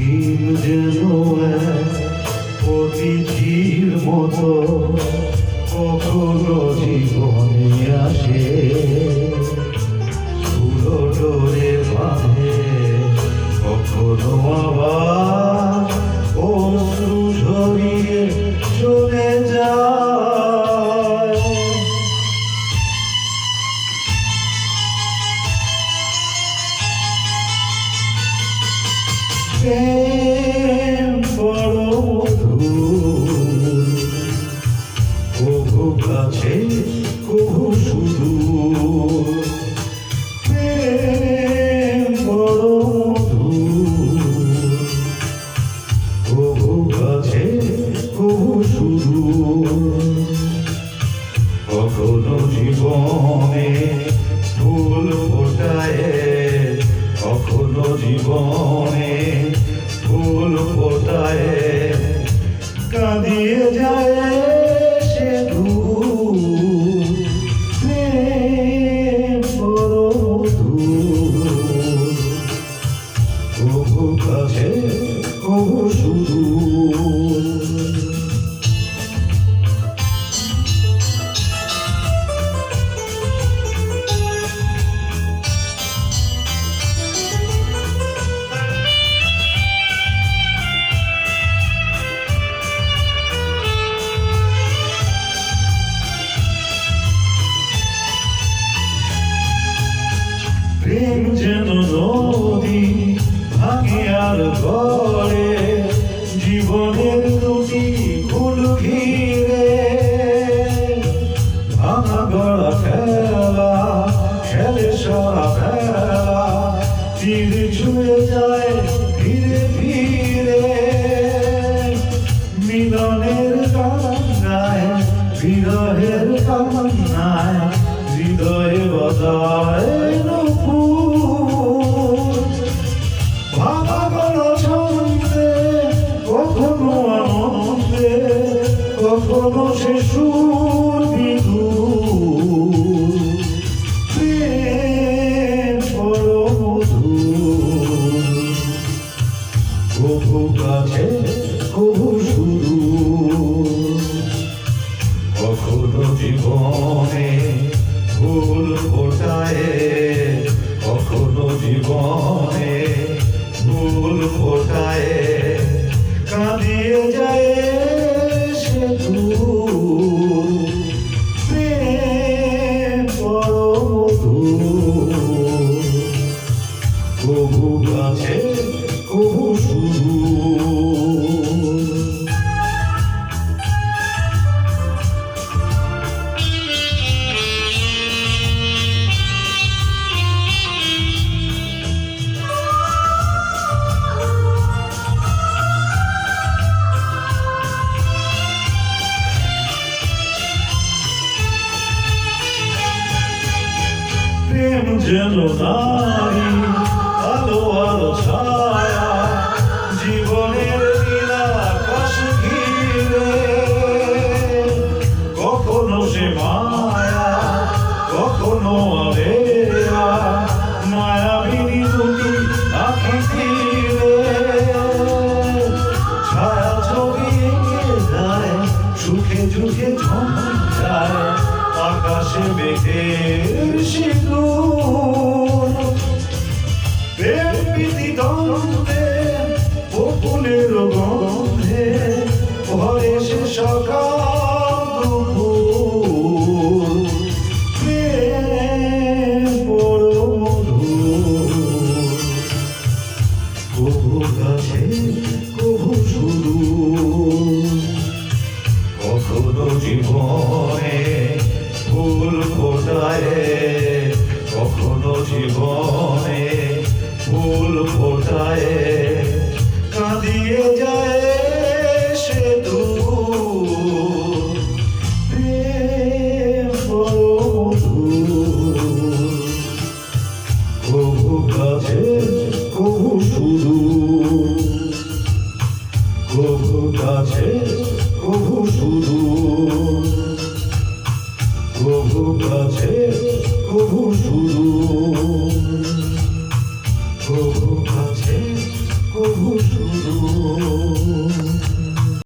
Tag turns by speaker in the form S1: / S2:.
S1: দিন যেন এক অতিথির মতো কখনো জীবনে আসে, ধুলো ডোরে বাঁধে, কখনো আবার অশ্রু ঝরিয়ে চলে যায়। প্রেম বড় মধুর, কভু কাছে কভু সুদূর। প্রেম বড় মধুর, কভু কাছে কভু সুদূর। কখনো জীবনে ফুল ফোটায়, কখনো জীবনে ফুল ফোটায়, কাঁদিয়ে যায় সে দূর। প্রেম বড় মধুর, কভু কাছে কভু সুদূর। প্রেম যেন নদী ভাঙে আর গড়ে, জীবনের দুটি ফুল ঘিরে। ভাঙা গড়া খেলা খেলে সারা খেলা, তীর ছুঁয়ে যায় ধীরে ধীরে। মিলনের কান্নায় বিরহের কান্নায়, হৃদয়ে বাজায় নূপুর। ভাঙা গড়া ছন্দে, কখনো আনন্দে, কখনো সে সুর বিদুর। প্রেম বড় মধুর, কভু কাছে কভু সুদূর। কখনো জীবনে ফুল ফোটায়, কখনো জীবনে ফুল ফোটায়, কাঁদিয়ে যায় সে দূর। প্রেম বড় মধুর, কভু কাছে কভু সুদূর। প্রেম যেন নারী আলো আলো ছায়া, জীবনের নীলা আকাশ ঘিরে। কখনো সে মায়া, কখনো আলেয়া, মায়াবিনী দুটি আঁখি তীরে। ছায়া ছবি এঁকে যায়, সুখে সুখে ঝঞ্ঝায়, আকাশে মেঘের সিঁদুর। প্রেম প্রীতি দ্বন্দ্বে, বকুলের গন্ধে, ভরে সে সকাল দুপুর। প্রেম বড় মধুর, কভু কাছে কভু সুদূর। কখনো জীবনে ফুল ফোটায়, কখনো জীবনে ফুল ফোটায়, কাঁদিয়ে যায় সে দূর। প্রেম বড় মধুর, কভু কাছে কভু সুদূর। কভু কাছে কভু সুদূর, কভু কাছে কভু সুদূর। কভু কাছে কভু সুদূর